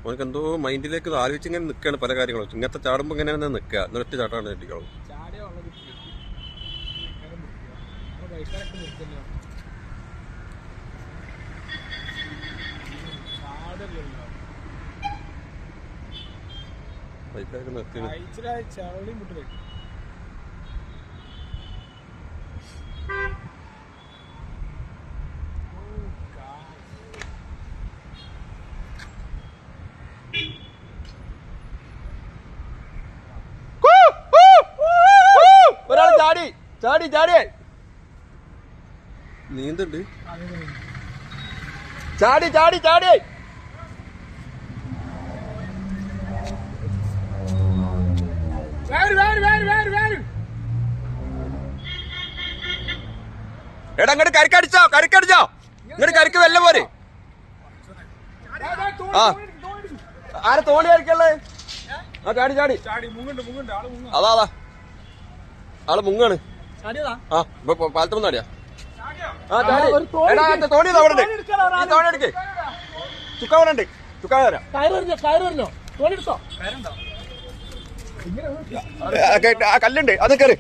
ഓനക്ക് എന്തോ മൈൻഡിലേക്ക് ആലോചിച്ചിങ്ങനെ നിൽക്കുകയാണ് പല കാര്യങ്ങളും. ഇങ്ങനത്തെ ചാടുമ്പോൾ ഇങ്ങനെ നിൽക്കുക, ഒറ്റ ചാട്ടാണ് കിട്ടിക്കോളും. ബൈക്കൊക്കെ നിർത്തി ഒരാൾ ചാടി ചാടി ചാടി നീന്തുണ്ട്. ചാടി ചാടി ചാടി എടാ അങ്ങോട്ട് കരിക്കടിച്ചോ കരിക്കടിച്ചോ ഇങ്ങോട്ട് കരിക്ക് വല്ല പോരെ. ആ ആരെ തോണി കരിക്കല്ലേ? ആ ചാടി ചാടി അതാ അതാ ആള് മുങ്ങാണ്. ആ ഇപ്പൊ പാലത്തുമ്പോ ചാടിയാ. ആ ചാടി എടാ തോണി അവിടെ ഈ തോണി എടുക്ക്. ചുക്കാവനുണ്ട് ചുക്കാ വരാം. കല്ലുണ്ട് അത് കയറി.